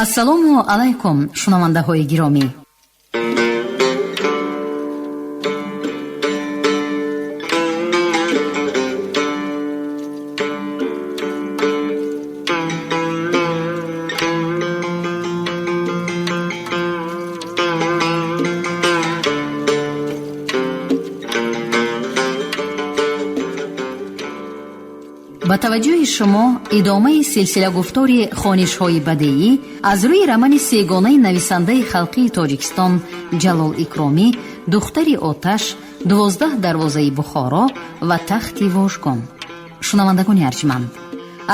ассалому алайкум шунавандаҳои гиромӣ. ба таваҷҷӯҳи шумо идомаи силсила гуфтори хонишҳои бадеӣ аз рӯи рамани сегонаи нависандаи халқии Тоҷикистон Ҷалол Икромӣ, духтари Оташ, 12 дарвозаи Бухоро ва тахти вожгон. шунавандагони арҷманд,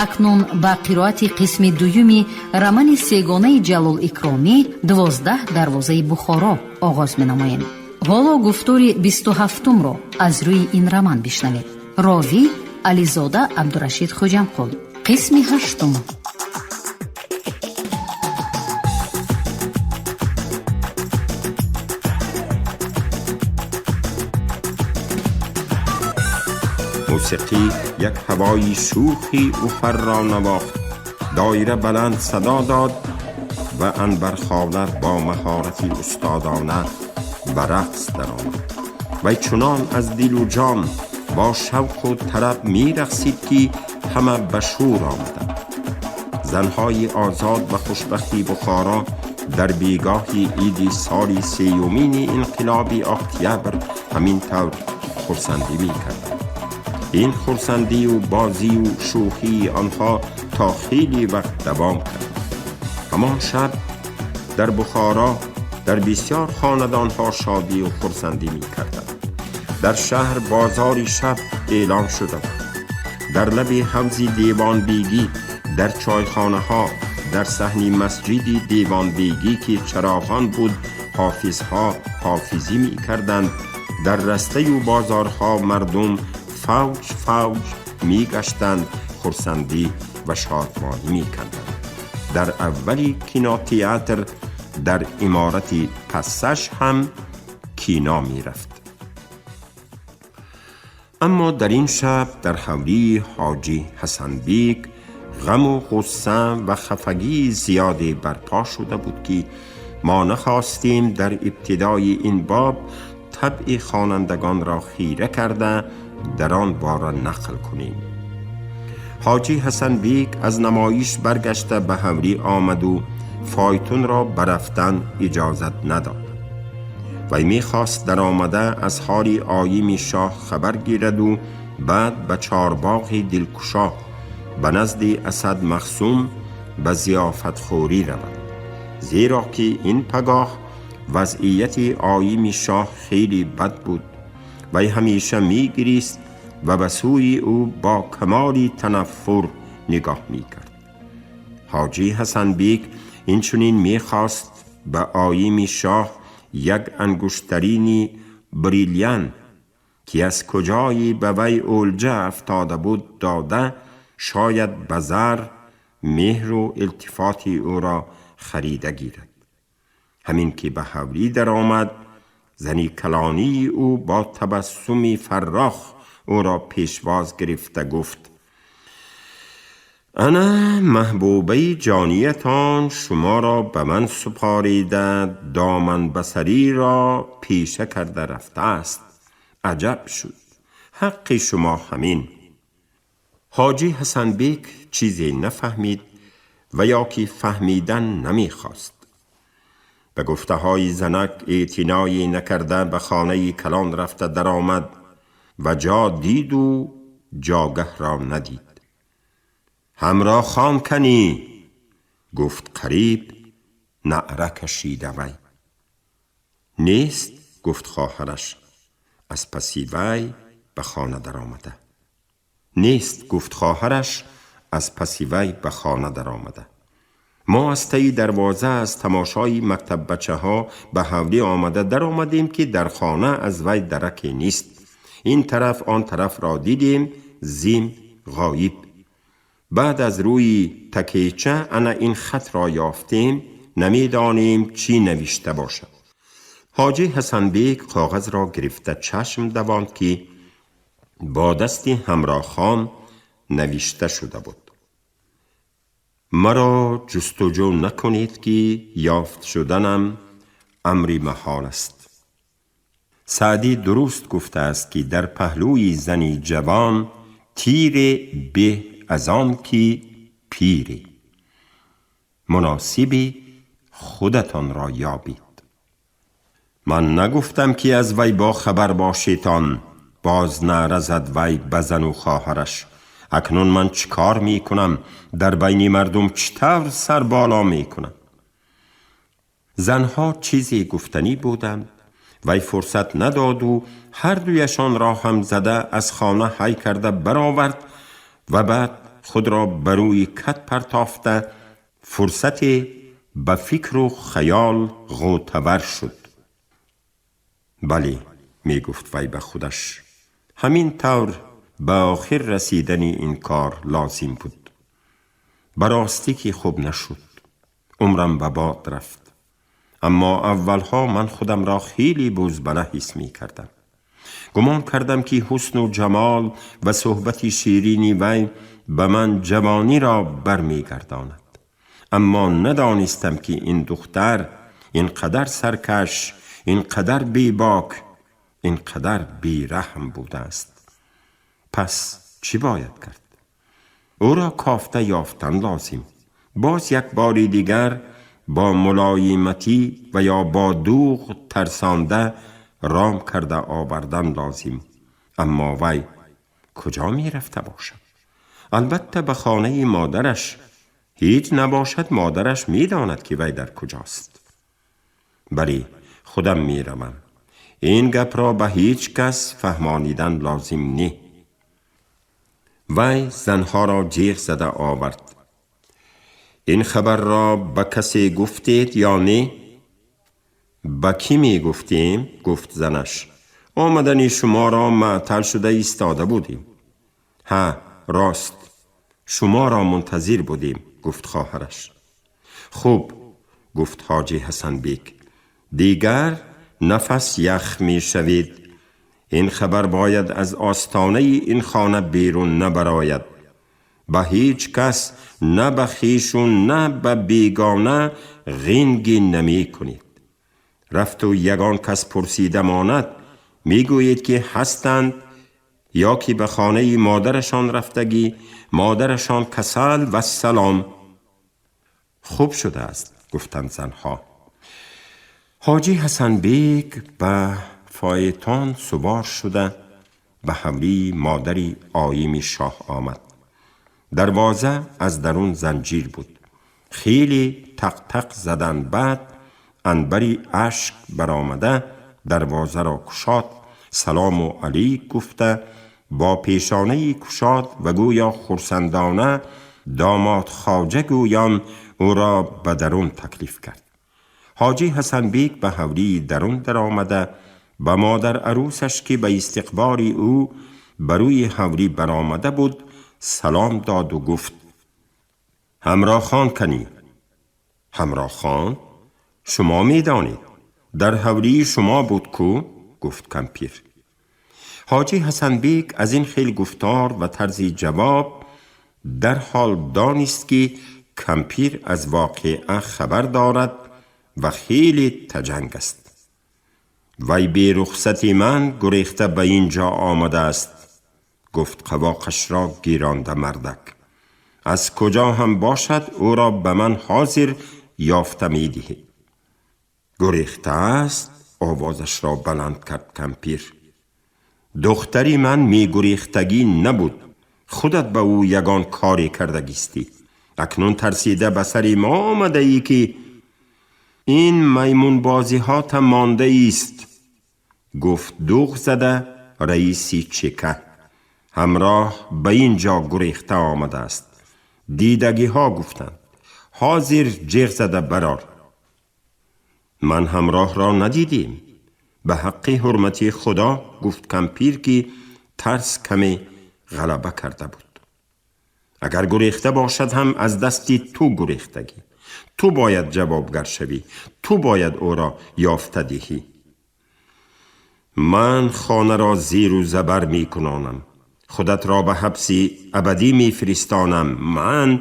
акнун ба қироати қисми дуюми рамани сегонаи Ҷалол Икромӣ 12 дарвозаи Бухоро оғоз менамоем. ҳоло гуфтори 27-умро аз рӯи ин раман бишнавед. ровӣ Ализода Абдурашид Хоҷамқул. қисми 8. موسیقی یک هوای شوخی او پر را نواخت، دایره بلند صدا داد و عنبرخوانه با مهارتی استادانه به رقص درآمد و چنان از دل و جان با شوق و طرب می رقصید که همه به شور آمدند. زنهای آزاد و خوشبختی بخارا در بیگاه عید سال 3 انقلاب اکتبر همین طور خرسندی می کردند. این خرسندی و بازی و شوخی آنها تا خیلی وقت دوام کرد. همان شب در بخارا در بسیار خاندانها شادی و خرسندی می کردند. در شهر بازاری شب اعلام شده بود. در لب حوض دیوان بیگی، در چایخانه ها، در صحن مسجد دیوان بیگی که چراغان بود، حافظها حافظی می کردند. در رسته و بازارها مردم فوج فوج می گشتند، خرسندی و شادمانی می کردند. در اولی کینوتئاتر در عمارت پسش هم کینا می رفت. اما در این شب در حولی حاجی حسن بیگ غم و غصه و خفگی زیادی برپا شده بود که ما نخواستیم در ابتدای این باب طبع خوانندگان را خیره کرده در آن باره نقل کنیم. حاجی حسن بیگ از نمایش برگشته به حولی آمد و فایتون را برفتن اجازت نداد. وی می‌خواست در آمده از حال آییم شاه خبر گیرد و بعد به چارباغ دلکشا به نزد اسد مخصوم به ضیافت خوری رود، زیرا که این پگاه وضعیت آییم شاه خیلی بد بود. وی همیشه می‌گریست و به سوی او با کمال تنفر نگاه می‌کرد. حاجی حسن بیگ این چنین می‌خواست به آییم شاه یک انگشترینی بریلیان که از کجایی به وی اولجه افتاده بود داده، شاید به زر مهر و التفات او را خریده گیرد. همین که به حولی در آمد، زنی کلانی او با تبسمی فراخ او را پیشواز گرفته گفت: انا محبوبه جانیتان شما را به من سپاریده، دامن بسری را پیشه کرده رفته است. عجب شد، حق شما همین. حاجی حسن بیگ چیزی نفهمید و یا که فهمیدن نمیخواست. به گفته های زنک اعتنایی نکرده به خانه کلان رفته در آمد و جا دید و جاگه را ندید. همراه خان کنی، گفت قریب. نعره کشیده وی. نیست، گفت خواهرش از پسی وی به خانه در آمده. نیست، گفت خواهرش از پسی وی به خانه در آمده. ما از تی دروازه از تماشای مکتب بچه ها به حولی آمده در آمدیم که در خانه از وی درکی نیست. این طرف آن طرف را دیدیم، زیم غایب. بعد از روی تکیچه انا این خط را یافتیم، نمیدانیم چی نوشته باشد. حاجی حسن بیگ کاغذ را گرفته چشم دواند که با دست همراه خان نوشته شده بود: مرا جستجو نکنید که یافت شدنم امری محال است. سعدی درست گفته است که در پهلوی زنی جوان تیر به از آن که پیری. مناسبی خودتان را یابید. من نگفتم که از وی با خبر باشیتان، باز نرزد وی بزن و خواهرش. اکنون من چیکار می کنم؟ در بین مردم چطور سر بالا می کنم؟ زنها چیزی گفتنی بودند. وی فرصت نداد و هر دویشان را هم زده از خانه حی کرده برآورد و بعد خود را بروی کت پرتافته فرصت به فکر و خیال غوطه‌ور شد. بله، می گفت وی به خودش، همین طور به آخر رسیدن این کار لازم بود. براستی که خوب نشد، عمرم به باد رفت. اما اولها من خودم را خیلی بزبله حس می کردم. گمان کردم که حسن و جمال و صحبت شیرینی وی به من جوانی را برمی گرداند. اما ندانستم که این دختر اینقدر سرکش، اینقدر بیباک، اینقدر بیرحم بوده است. پس چی باید کرد؟ او را کافته یافتن لازم. باز یک باری دیگر با ملایمتی و یا با دوغ ترسانده رام کرده آوردن لازم. اما وی کجا می رفته باشد؟ البته به خانه مادرش. هیچ نباشد مادرش می داند که وی در کجاست. بلی، خودم می روم. این گپ را به هیچ کس فهمانیدن لازم نی. وی زنها را جیغ زده آورد. این خبر را به کسی گفتید یا نه؟ به کی می گفتیم؟ گفت زنش. آمدنی شما را معطل شده ایستاده بودیم. ها، راست، شما را منتظر بودیم، گفت خواهرش. خوب، گفت حاجی حسن بیک، دیگر نفس یخ می شوید. این خبر باید از آستانه این خانه بیرون نبراید. به هیچ کس، نه به خویشون نه به بیگانه غینگی نمی کنید. رفت و یگان کس پرسیده ماند، می گویید که هستند یا که به خانه مادرشان رفتگی، مادرشان کسل و سلام. خوب شده است، گفتند زنها. حاجی حسن بیک به فایتان سوار شده به حولی مادری آییم شاه آمد. دروازه از درون زنجیر بود. خیلی تق تق زدن، بعد انبری اشک برآمده دروازه را گشاد، سلام و علیک گفته با پیشانه گشاد و گویا خرسندانه داماد خواجه گویان او را به درون تکلیف کرد. حاجی حسن بیک به حولی درون در آمده به مادر عروسش که به استقبال او بروی حولی برآمده بود سلام داد و گفت همراه خان کنی. همراه خان؟ شما می دانید در حولی شما بود کو؟ گفت کمپیر. حاجی حسن بیک از این خیل گفتار و طرز جواب در حال دانست که کمپیر از واقعه خبر دارد و خیلی تجنگ است. وی بی رخصتی من گریخته به اینجا آمده است، گفت قواقش را گیرانده مردک. از کجا هم باشد او را به من حاضر یافته می دهید. گریخته است؟ آوازش را بلند کرد کمپیر. دختری من می گریختگی نبود، خودت به او یگان کاری کردگیستی. اکنون ترسیده به سری ما آمده ای که این میمون بازی ها تا مانده است، گفت دوغ زده رئیسی چکه. همراه به اینجا گریخته آمده است. دیدگی ها گفتند حاضر جیغ زده برار. من همراه را ندیدیم. به حق حرمتی خدا، گفت کمپیر که ترس کمی غلبه کرده بود. اگر گریخته باشد هم از دستی تو گریختگی. تو باید جوابگر شوی، تو باید او را یافته دهی. من خانه را زیر و زبر می کنانم، خودت را به حبسی ابدی می فرستانم. من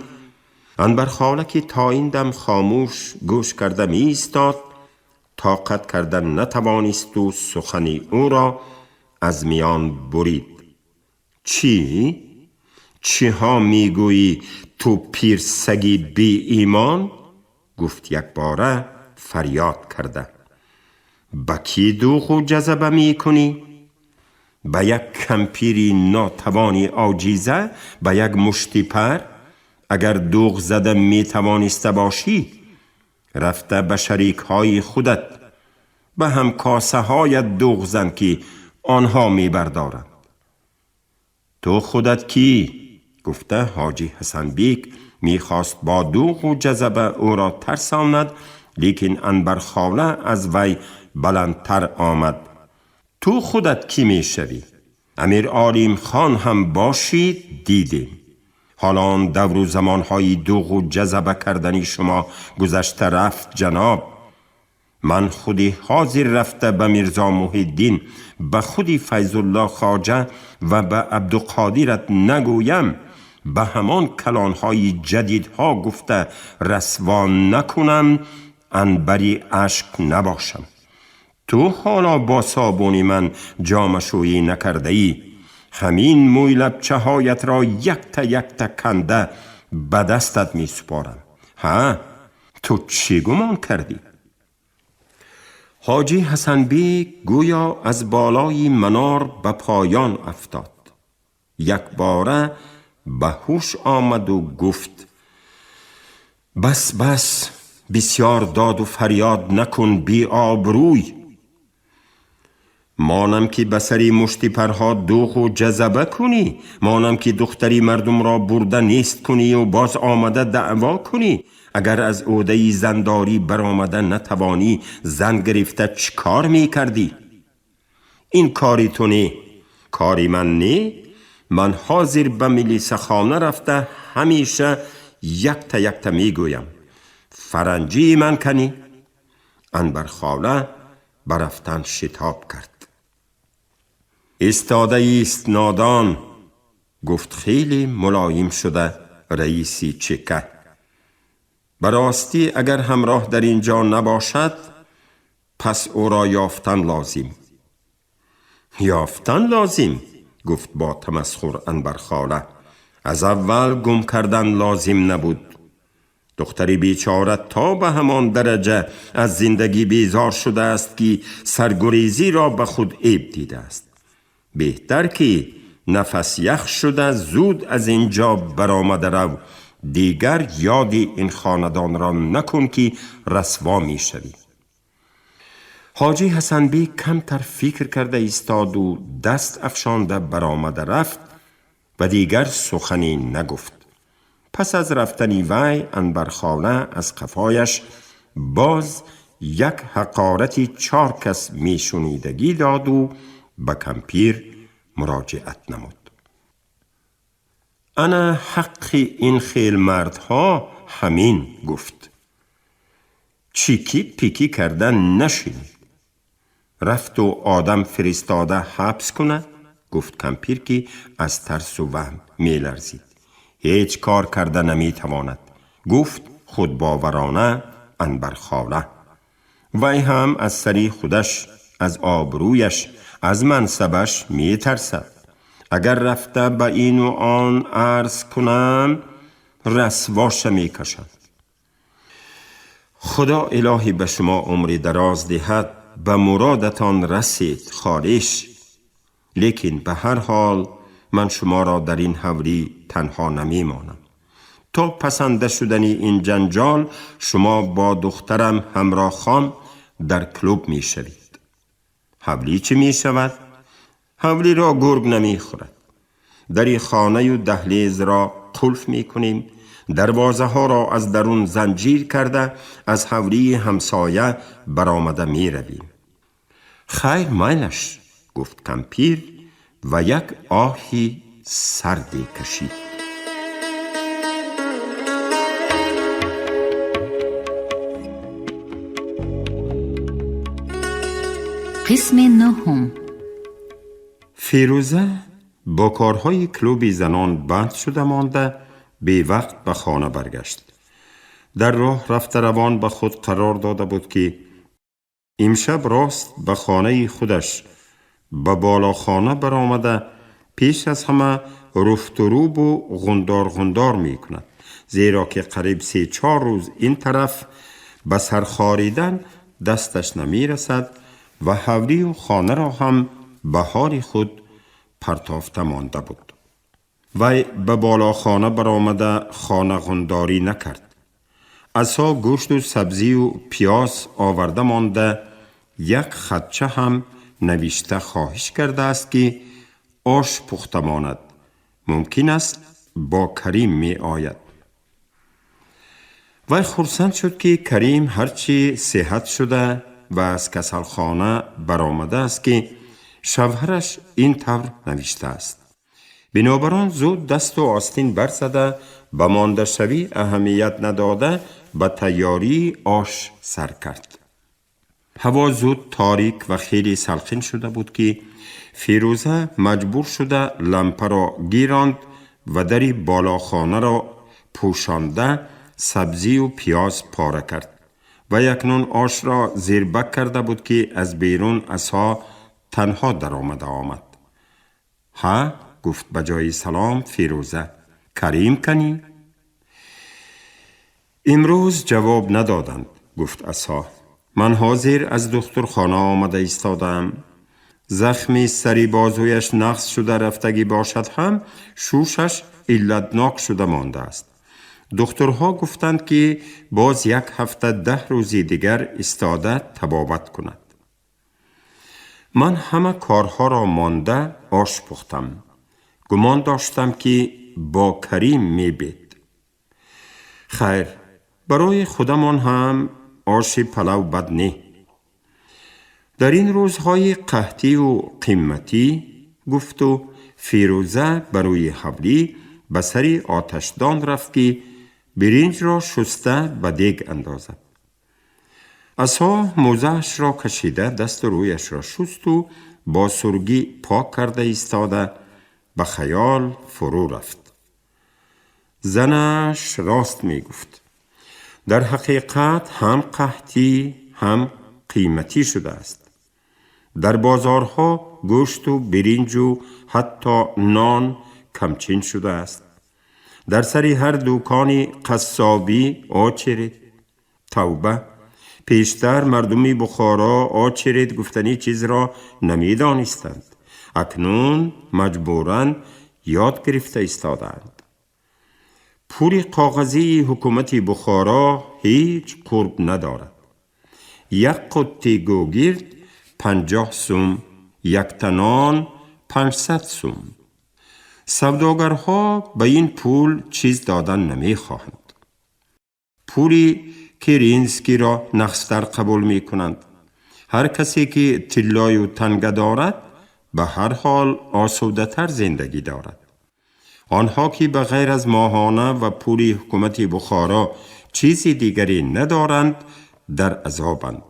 عنبر خاله که تا این دم خاموش گوش کرده می ایستاد، طاقت کردن نتوانست و سخنی او را از میان برید. چی؟ چی ها میگویی تو پیر سگی بی ایمان؟ گفت یک باره فریاد کرده. با کی دوغ و جذبه می کنی؟ با یک کمپیری ناتوانی آجیزه؟ با یک مشتی پر؟ اگر دوغ زده می توانسته باشی رفته به شریک های خودت به هم کاسه های دوغ زن که آنها می بردارند. تو خودت کی؟ گفته حاجی حسن بیک می خواست با دوغ و جذبه او را ترساند، لیکن عنبر خاله از وی بلندتر آمد. تو خودت کی می شوی؟ امیر عالم خان هم باشید دیدیم. حالا آن دور و زمانهای دوغ و جذبه کردنی شما گذشته رفت جناب. من خودی حاضر رفته به میرزا محی الدین، به خودی فیض الله خواجه و به عبدالقادرت نگویم به همان کلانهای جدیدها گفته رسوا نکنم عنبری اشک نباشم. تو حالا با صابونی من جامشویی نکرده ای، همین موی لبچه هایت را یک تا کنده به دستت می سپارم. ها؟ تو چی گمان کردی؟ حاجی حسن بیک گویا از بالای منار به پایان افتاد. یک باره به هوش آمد و گفت بس بسیار داد و فریاد نکن بی آبروی. مانم که بسری مشتی پرها دوغ و جذبه کنی، مانم که دختری مردم را برده نیست کنی و باز آمده دعوا کنی. اگر از عهده زنداری برآمده نتوانی زن گرفته چی کار می کردی؟ این کاری تو نه، کاری من نه. من حاضر به ملیس خانه رفته همیشه یک تا می گویم. فرنجی من کنی؟ عنبر خاله برفتن شتاب کرد. استاده است نادان، گفت خیلی ملایم شده رئیسی چکه. براستی اگر همراه در اینجا نباشد پس او را یافتن لازم. یافتن لازم؟ گفت با تمسخر عنبر خاله. از اول گم کردن لازم نبود. دختری بیچاره تا به همان درجه از زندگی بیزار شده است که سرگریزی را به خود عیب دیده است. بهتر که نفس یخ شده زود از اینجا برآمده رو. دیگر یاد این خاندان را نکن که رسوا می شوی. حاجی حسن بیک کمتر فکر کرده ایستاد و دست افشانده برآمده رفت و دیگر سخنی نگفت. پس از رفتنی وی عنبر خاله از قفایش باز یک حقارتی 4 کس می شنیدگی داد و به کمپیر مراجعت نمود. انا حق این خیل مردها همین، گفت. چیکی پیکی کردن نشینید. رفت و آدم فرستاده حبس کنه؟ گفت کمپیر که از ترس و وهم می لرزید. هیچ کار کرده نمی تواند، گفت خود باورانه عنبر خاله. وی هم از سری خودش، از آبرویش، از منصبش می ترسد. اگر رفته به این و آن عرض کنم رسواش می کشد. خدا الهی به شما عمری دراز دهد، به مرادتان رسید خواهش. لیکن به هر حال من شما را در این حوری تنها نمی مانم. تا پسنده شدنی این جنجال شما با دخترم همراه خان در کلوب می شوید. حولی چی می شود؟ حولی را گرگ نمی خورد. در خانه و دهلیز را قلف می کنیم. دروازه ها را از درون زنجیر کرده از حولی همسایه برآمده می رویم. خیر میلش، گفت کمپیر و یک آهی سردی کشید. قسم 9. فیروزه با کارهای کلوب زنان بند شده مانده بی وقت به خانه برگشت. در راه رفته روان به خود قرار داده بود که امشب راست به خانه خودش به بالا خانه برآمده پیش از همه رفت و روب و غندار می کند، زیرا که قریب 3-4 روز این طرف به سر خاریدن دستش نمی رسد و حولی و خانه را هم به حال خود پرتافته مانده بود. وی به بالا خانه برآمده خانه غنداری نکرد. عصا گوشت و سبزی و پیاز آورده مانده، یک خطچه هم نوشته خواهش کرده است که آش پخته ماند، ممکن است با کریم می آید. وی خرسند شد که کریم هرچی صحت شده و از کسلخانه برآمده است که شوهرش این طور نوشته است. بنابراین زود دست و آستین برزده به مانده شوی اهمیت نداده به تیاری آش سر کرد. هوا زود تاریک و خیلی سلخین شده بود که فیروزه مجبور شده لمپه را گیراند و دری بالاخانه را پوشانده سبزی و پیاز پاره کرد و یک نون آش را زیربک کرده بود که از بیرون عصا تنها در آمد. ها، گفت به جای سلام فیروزه، کریم کنی؟ امروز جواب ندادند، گفت عصا. من حاضر از دخترخانه آمده ایستادم. زخمی سری بازویش نقص شده رفتگی باشد هم شوشش علتناک شده مانده است. دکترها گفتند که باز 1 هفته 10 روزی دیگر استاده طبابت کند. من همه کارها را مانده آش پختم. گمان داشتم که با کریم می بید. خیر، برای خودمان هم آش پلو بد نه. در این روزهای قحطی و قیمتی، گفت و فیروزه بروی حولی به سری آتشدان رفت که برنج را شسته به دیگ اندازد. عصا موزه‌اش را کشیده دست رویش را شست و با سرگی پاک کرده ایستاده به خیال فرو رفت. زنش راست می گفت. در حقیقت هم قحطی هم قیمتی شده است. در بازارها گوشت و برنج و حتی نان کمچین شده است. در سری هر دکانی قصابی آچرید. توبه، پیشتر مردمی بخارا آچرید گفتنی چیز را نمی دانستند. اکنون مجبوراً یاد گرفته ایستادند. پول کاغذی حکومت بخارا هیچ قرب ندارد. 1 قطی گوگرد 50 سوم، 1 تنان 500 سوم. سوداگرها به این پول چیز دادن نمی خواهند. پولی کرینسکی را نقص‌تر قبول می کنند. هر کسی که طلای و تنگه دارد به هر حال آسوده تر زندگی دارد. آنها که به غیر از ماهانه و پول حکومت بخارا چیزی دیگری ندارند در عذابند.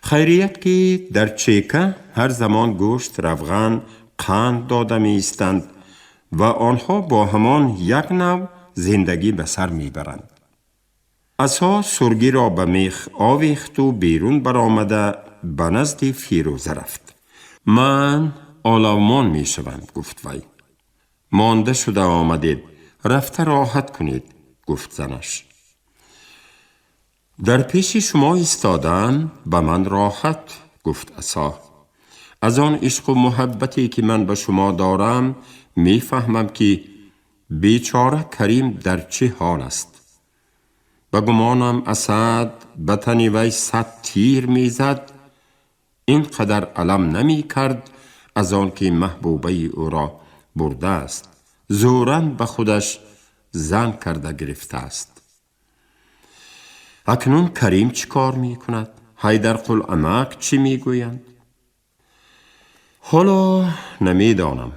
خیریت که در چیکه هر زمان گوشت، روغن، قند داده می ایستند و آنها با همان یک نوع زندگی به سر می برند. عصا سرگی را به میخ آویخت و بیرون برآمده به نزد فیروزه رفت. من آلومان می شوم، گفت وی. مانده شده آمدید، رفته راحت کنید، گفت زنش. در پیش شما ایستادن به من راحت، گفت عصا. از آن عشق و محبتی که من به شما دارم می فهمم که بیچاره کریم در چه حال است. به گمانم اسد به تن وی 100 تیر می زد، اینقدر علم نمی کرد از آن که محبوبه او را برده است. زورن به خودش زن کرده گرفته است. اکنون کریم چی کار می کند؟ حیدرقل عمق چی می گویند؟ حالا نمی دانم.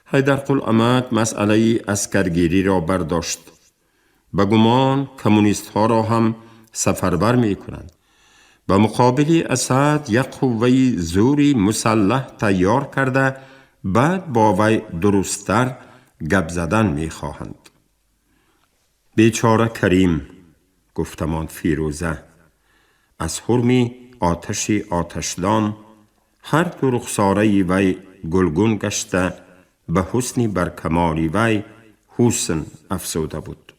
حیدرقل عمق مسئله اسکرگیری را برداشت. به گمان کمونیست ها را هم سفربر می کنند. به مقابل اسد یک قوه زوری مسلح تیار کرده بعد با وی درستتر گپ زدن می خواهند. بیچاره کریم، گفتمان فیروزه، از حرمی آتشی آتشدان هر دو رخساره وی گلگون گشته، به حسنی بر کمالی وی حسن افزوده بود.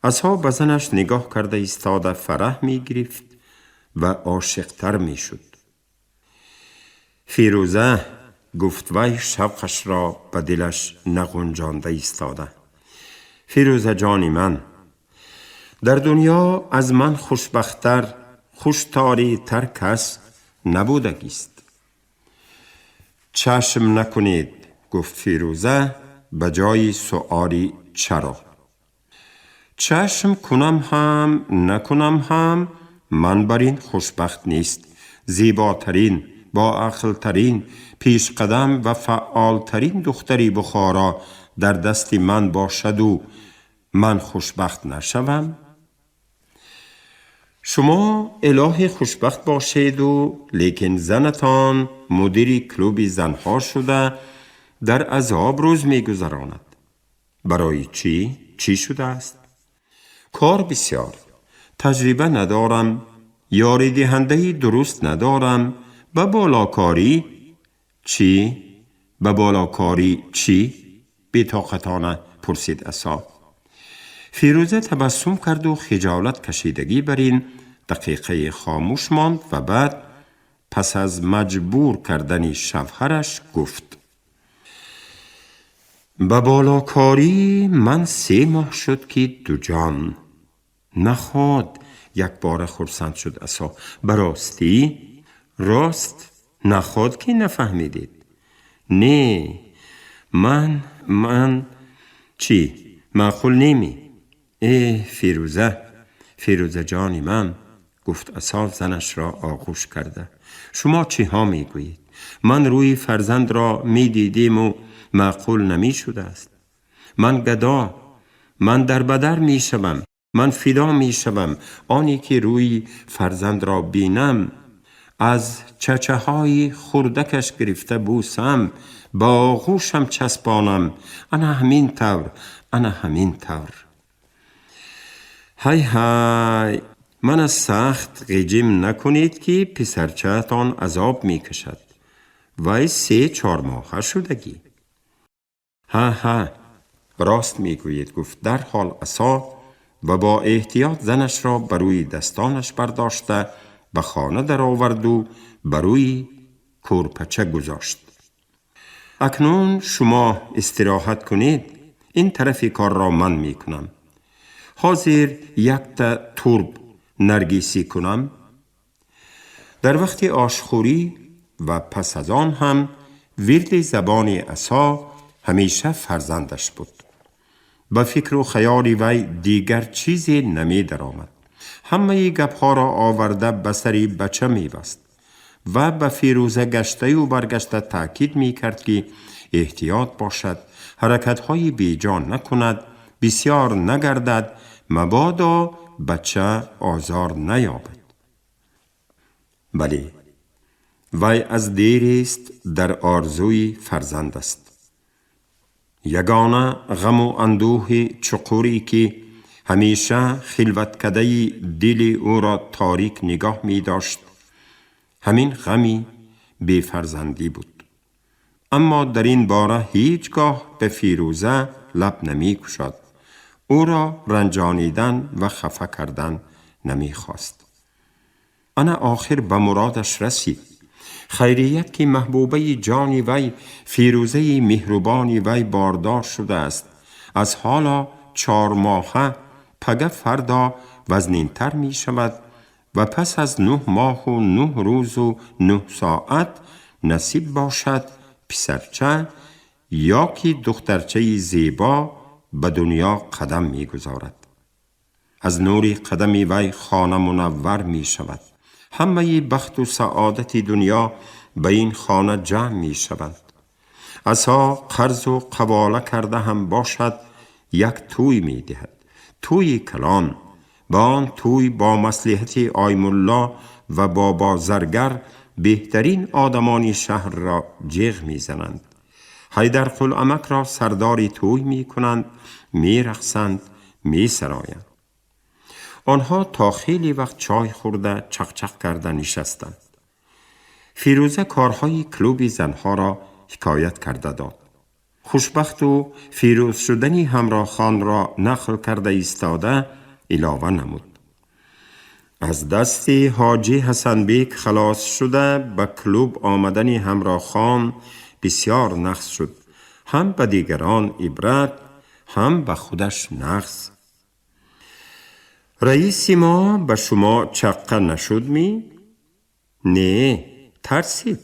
عصا به زنش نگاه کرده ایستاده فرح می گرفت و عاشقتر می شد. فیروزه، گفت وی شوقش را به دلش نغنجانده ایستاده، فیروزه جانی من، در دنیا از من خوشبختتر، خوشتاری تر کس نبودگیست. چشم نکنید، گفت فیروزه به جای سؤالی چرا. چشم کنم هم نکنم هم من بر این خوشبخت نیست. زیباترین، با عقلترین، پیش قدم و فعالترین دختری بخارا در دست من باشد و من خوشبخت نشوم؟ شما اله خوشبخت باشید و لیکن زنتان مدیری کلوبی زنها شده در عذاب روز می گذراند. برای چی؟ چی شده است؟ کار بسیار، تجربه ندارم، یاری دهنده درست ندارم، به بالاکاری چی؟ به بالاکاری چی؟ بی‌طاقتانه پرسید عصا. فیروزه تبسم کرد و خجالت کشیدگی بر این دقیقه خاموش ماند و بعد پس از مجبور کردن شوهرش گفت: به بالاکاری من 3 ماه شد که دو جان. نخواد. یک بار خرسند شد عصا. براستی؟ راست نخواد که نفهمیدید. نه من چی؟ معقول نیمی. فیروزه جانی من، گفت عصا زنش را آغوش کرده. شما چی ها می گویید؟ من روی فرزند را می دیدیم و معقول نمی شده است. من گدا، من در بدر می شوم، من فدا می شوم. آنی که روی فرزند را بینم، از چچه های خردکش گرفته بوسم، با آغوشم چسبانم. انا همین طور. های من از سخت غجم نکنید که پسرچهتان عذاب می کشد. وی 3-4 ماه شدگی. ها راست می گویید، گفت در حال عصا و با احتیاط زنش را بروی دستانش برداشته به خانه در آورد و بروی کورپچه گذاشت. اکنون شما استراحت کنید، این طرفی کار را من می کنم. حاضر 1 تا ترب نرگیسی کنم. در وقت آشخوری و پس از آن هم ورد زبان عصا همیشه فرزندش بود. به فکر و خیال وی دیگر چیزی نمی در آمد. همه گپها را آورده به سری بچه می بست و به فیروزه گشته و برگشته تأکید می کرد که احتیاط باشد، حرکت‌های بیجان نکند، بسیار نگردد، مبادا بچه آزار نیابد. بله، وی از دیریست در آرزوی فرزند است. یگانه غم و اندوه چقوری که همیشه خلوتکده دل او را تاریک نگاه می داشت، همین غمی بی فرزندی بود. اما در این باره هیچگاه به فیروزه لب نمی کشد. او را رنجانیدن و خفه کردن نمی خواست. انا آخر به مرادش رسید. خیریت که محبوبه جانی وی، فیروزه مهربانی وی باردار شده است. از حالا 4 ماهه پگه فردا وزنین تر می شود و پس از 9 ماه و 9 روز و 9 ساعت نصیب باشد پسرچه یا که دخترچه زیبا به دنیا قدم می گذارد. از نور قدم وی خانه منور می شود. همه بخت و سعادت دنیا به این خانه جمع می شود. عصا قرض و قباله کرده هم باشد 1 توی می دهد. توی کلان. با آن توی با مصلحت آیم الله و بابا زرگر بهترین آدمان شهر را جیغ می زنند. حیدر قلعمک را سرداری توی می کنند، می رقصند، می سرایند. آنها تا خیلی وقت چای خورده چقچق کرده نشستند. فیروزه کارهای کلوب زنها را حکایت کرده داد. خوشبخت و فیروز شدنی همراه خان را نقل کرده ایستاده علاوه نمود. از دست حاجی حسن بیک خلاص شده به کلوب آمدنی همراه خان بسیار نقص شد. هم به دیگران عبرت، هم به خودش نقص. رئیس ما به شما چقه نشد می؟ نه، ترسید.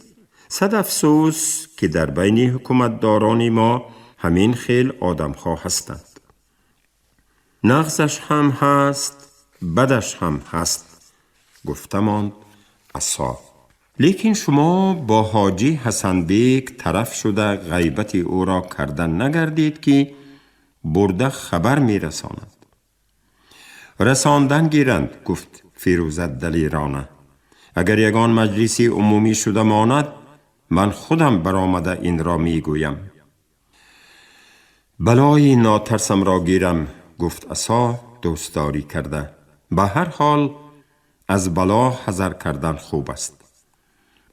صد افسوس که در بین حکومتداران ما همین خیل آدم‌ها هستند. نقصش هم هست، بدش هم هست، گفتمان عصا. لیکن شما با حاجی حسن بیک طرف شده غیبت او را کردن نگردید که برده خبر می رساند. رساندن گیرند، گفت فیروزه دلیرانه. اگر یگان مجلسی عمومی شده ماند، من خودم برآمده این را می گویم. بلای ناترسم را گیرم، گفت عصا دوستداری کرده. به هر حال از بلا حذر کردن خوب است.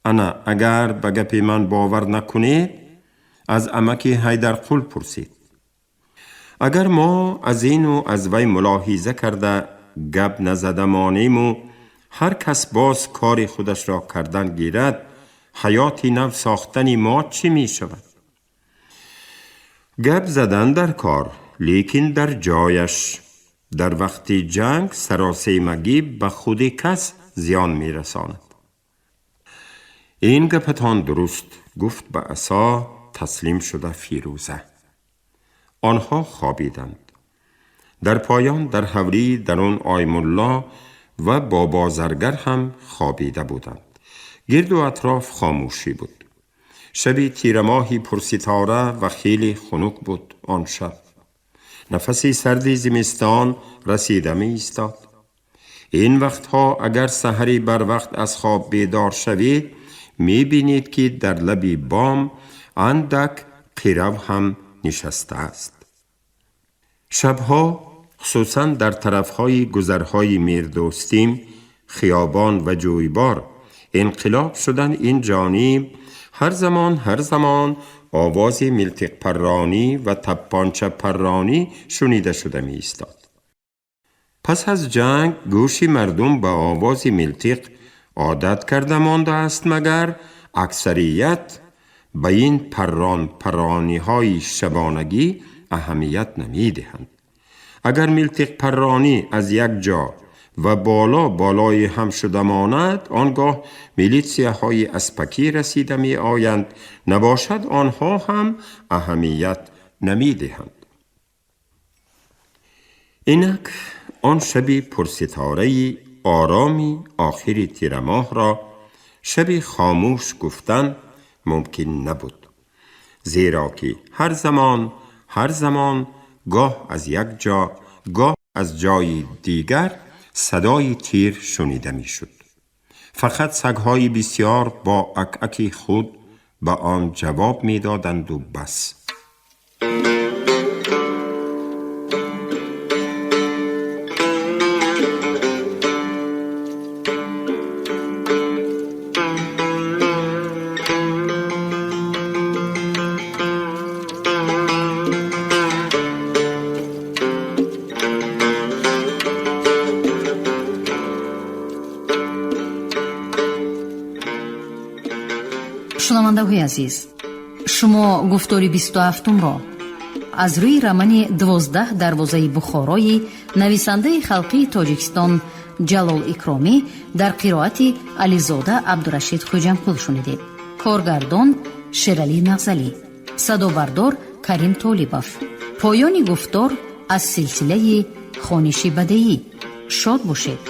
انا اگر به گپ من باور نکنید، از عمک حیدرقل پرسید. اگر ما از این و از وی ملاحظه کرده گپ نزده مانیم و هر کس باز کار خودش را کردن گیرد، حیاتی نو ساختنی ما چی می شود؟ گپ زدن در کار، لیکن در جایش. در وقت جنگ سراسه مگیب به خود کس زیان می رساند. این گپتان درست، گفت به عصا تسلیم شده فیروزه. آنها خوابیدند. در پایان در حوری درون آیم الله و بابا زرگر هم خوابیده بودند. گرد و اطراف خاموشی بود. شبی تیرماهی پرستاره و خیلی خنک بود آن شب. نفسی سردی زمستان رسیده می ایستاد. این وقتها اگر سحری بر وقت از خواب بیدار شوید، می بینید که در لبی بام اندک قیرو هم نشسته است. شبها خصوصا در طرفهای گذرهای میردوستیم، خیابان و جویبار انقلاب شدن این جانب، هر زمان آواز ملتق پرانی و تپانچه پرانی شنیده شده می ایستاد. پس از جنگ گوشی مردم به آواز ملتق عادت کرده مانده است، مگر اکثریت به این پرانی های شبانگی اهمیت نمی دهند. اگر ملتق پرانی از یک جا و بالای هم شده ماند، آنگاه میلیتسیه های اسپکی رسیده می آیند، نباشد آنها هم اهمیت نمی دهند. اینک آن شبی پرستاره آرامی آخری تیر ماه را شبی خاموش گفتن ممکن نبود، زیرا که هر زمان گاه از یک جا گاه از جای دیگر صدای تیر شنیده می شد. فقط سگهای بسیار با اک خود به آن جواب می دادند و بس. шунавандаҳои азиз, шумо гуфтори 27-ро аз рӯи рамани 12 дарвозаи бухорои нависандаи халқии тоҷикистон ҷалол икромӣ дар қироати ализода абдурашид хоҷамқул шунидед. коргардон шералӣ нағзалӣ, садобардор карим толибов. поёни гуфтор аз силсилаи хониши бадеӣ. шод бошед.